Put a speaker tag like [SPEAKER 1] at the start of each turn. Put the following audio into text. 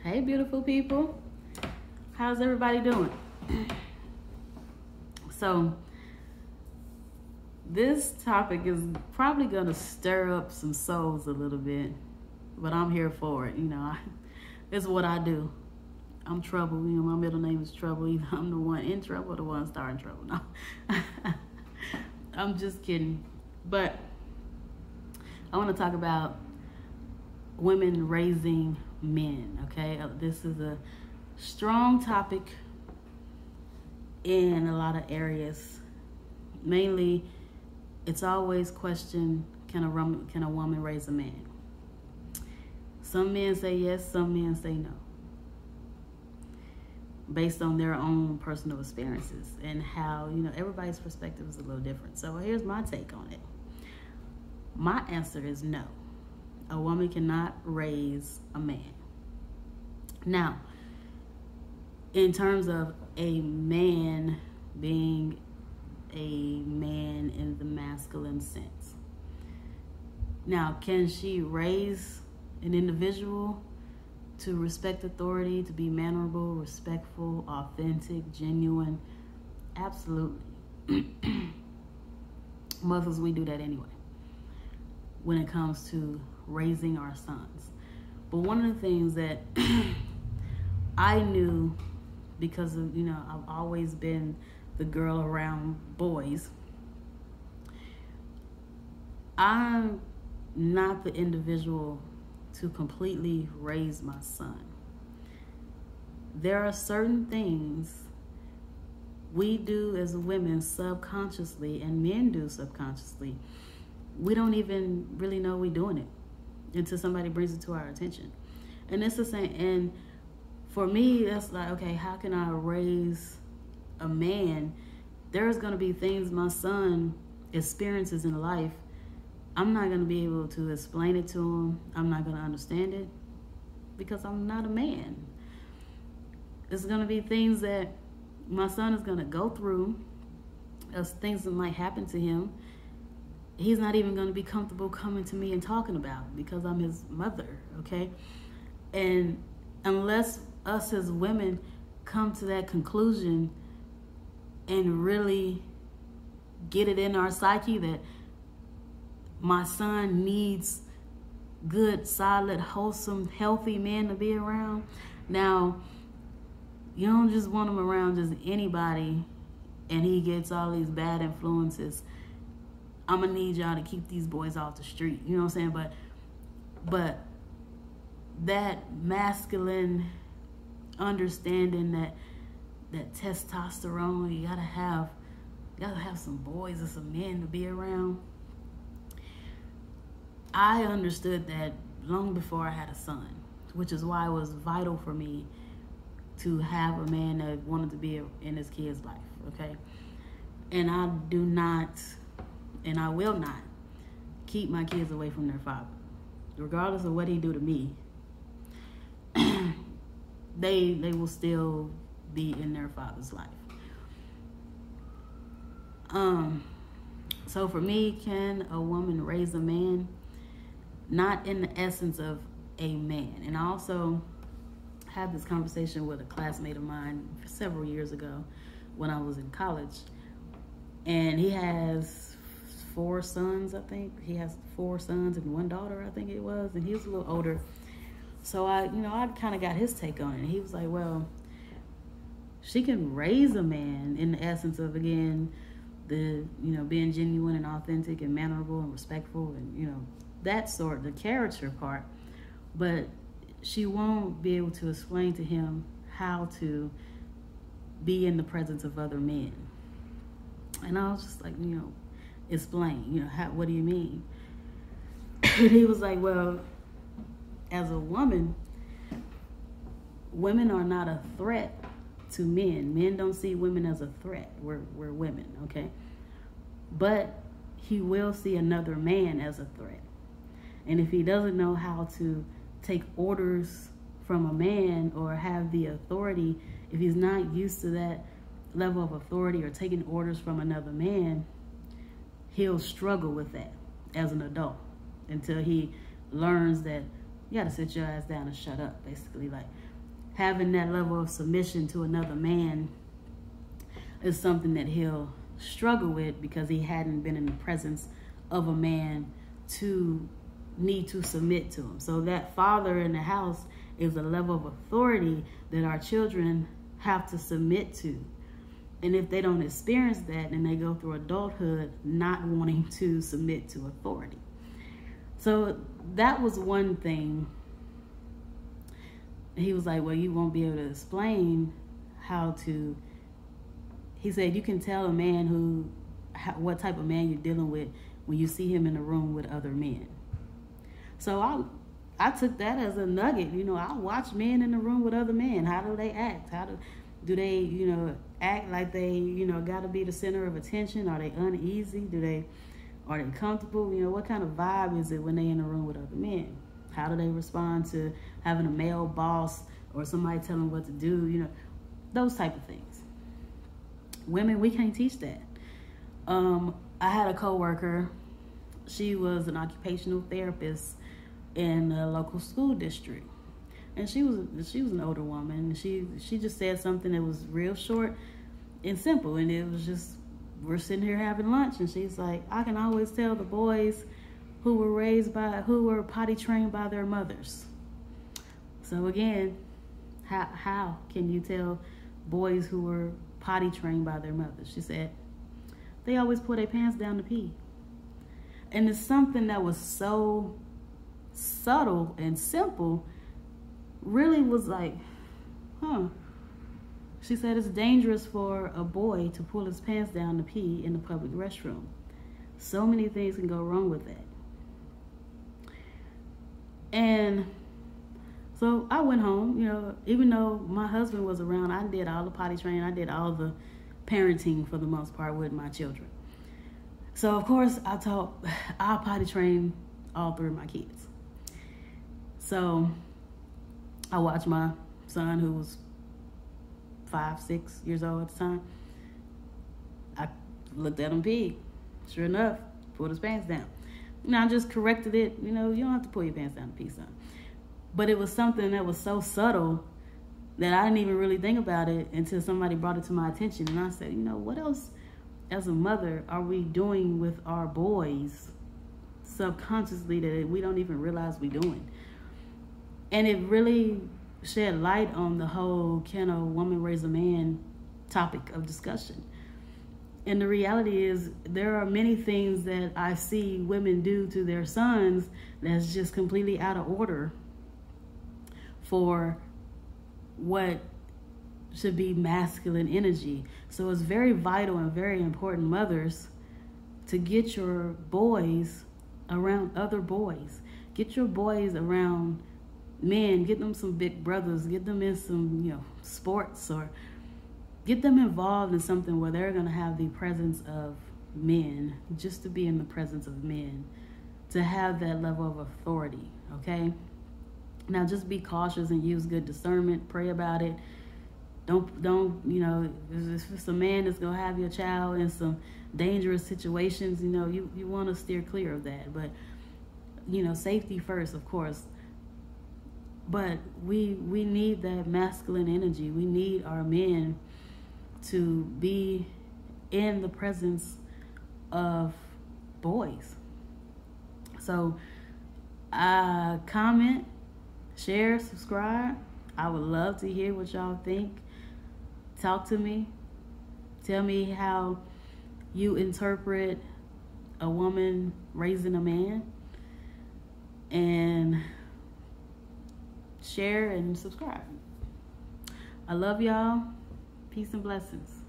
[SPEAKER 1] Hey, beautiful people. How's everybody doing? So, this topic is probably going to stir up some souls a little bit, but I'm here for it. It's what I do. I'm trouble. My middle name is Trouble. Either I'm the one in trouble or the one starting trouble. No, I'm just kidding. But I want to talk about women raising men, okay? This is a strong topic in a lot of areas. Mainly, it's always questioned, can a woman raise a man? Some men say yes, some men say no, based on their own personal experiences and how, everybody's perspective is a little different. So here's my take on it. My answer is no. A woman cannot raise a man. Now, in terms of a man being a man in the masculine sense. Now, can she raise an individual to respect authority, to be mannerable, respectful, authentic, genuine? Absolutely. Mothers, we do that anyway when it comes to raising our sons. But one of the things that I knew, because of, I've always been the girl around boys, I'm not the individual to completely raise my son. There are certain things we do as women subconsciously, and men do subconsciously. We don't even really know we're doing it until somebody brings it to our attention. And it's the same. And for me, that's like, okay, how can I raise a man? There's going to be things my son experiences in life. I'm not going to be able to explain it to him. I'm not going to understand it because I'm not a man. There's going to be things that my son is going to go through, as things that might happen to him. He's not even going to be comfortable coming to me and talking about because I'm his mother, okay? And unless us as women come to that conclusion and really get it in our psyche that my son needs good, solid, wholesome, healthy men to be around. Now, you don't just want him around just anybody and he gets all these bad influences. I'm gonna need y'all to keep these boys off the street. You know what I'm saying? But that masculine understanding, that testosterone, you gotta have some boys and some men to be around. I understood that long before I had a son, which is why it was vital for me to have a man that wanted to be in his kid's life, okay? And I do not, and I will not keep my kids away from their father. Regardless of what he do to me, they will still be in their father's life. So for me, can a woman raise a man? Not in the essence of a man. And I also had this conversation with a classmate of mine several years ago when I was in college. And he has 4 sons, I think. He has 4 sons and 1 daughter, I think it was. And he was a little older. So I kind of got his take on it. And he was like, well, she can raise a man in the essence of, again, the, being genuine and authentic and mannerable and respectful and, that sort, the character part. But she won't be able to explain to him how to be in the presence of other men. And I was just like, explain, what do you mean? And he was like, well, as a woman, women are not a threat to men. Men don't see women as a threat. We're women, okay? But he will see another man as a threat. And if he doesn't know how to take orders from a man or have the authority, if he's not used to that level of authority or taking orders from another man, he'll struggle with that as an adult until he learns that You got to sit your ass down and shut up, basically. Like, having that level of submission to another man is something that he'll struggle with because he hadn't been in the presence of a man to need to submit to him. So that father in the house is a level of authority that our children have to submit to. And if they don't experience that, then they go through adulthood not wanting to submit to authority. So that was one thing. He was like, well, you won't be able to explain how to, he said, you can tell a man what type of man you're dealing with when you see him in a room with other men. So I took that as a nugget. You know, I watch men in the room with other men. How do they act? Do they, you know, act like they, you know, got to be the center of attention? Are they uneasy? Are they comfortable? You know, what kind of vibe is it when they in a room with other men? How do they respond to having a male boss or somebody telling them what to do? You know, those type of things. Women, we can't teach that. I had a coworker. She was an occupational therapist in a local school district, and she was an older woman. She just said something that was real short and simple, and it was just, we're sitting here having lunch, and she's like, I can always tell the boys who were potty trained by their mothers. So again, how can you tell boys who were potty trained by their mothers? She said, they always pull their pants down to pee. And it's something that was so subtle and simple, really was like, huh. She said it's dangerous for a boy to pull his pants down to pee in the public restroom. So many things can go wrong with that. And so I went home, you know, even though my husband was around, I did all the potty training, I did all the parenting for the most part with my children. So of course I potty trained all three of my kids. So I watched my son, who was 5, 6 years old at the time. I looked at him pee. Sure enough, pulled his pants down. Now I just corrected it. You know, you don't have to pull your pants down to pee, son. But it was something that was so subtle that I didn't even really think about it until somebody brought it to my attention. And I said, you know, what else as a mother are we doing with our boys subconsciously that we don't even realize we're doing? And it really shed light on the whole can a woman raise a man topic of discussion. And the reality is there are many things that I see women do to their sons that's just completely out of order for what should be masculine energy. So it's very vital and very important, mothers, to get your boys around other boys. Get your boys around men, get them some big brothers, get them in some, you know, sports, or get them involved in something where they're going to have the presence of men, just to be in the presence of men, to have that level of authority, okay? Now just be cautious and use good discernment, pray about it. Don't, you know, if it's a man that's going to have your child in some dangerous situations, you know, you want to steer clear of that. But, you know, safety first, of course. But we need that masculine energy. We need our men to be in the presence of boys. So comment, share, subscribe. I would love to hear what y'all think. Talk to me. Tell me how you interpret a woman raising a man. And share and subscribe. I love y'all. Peace and blessings.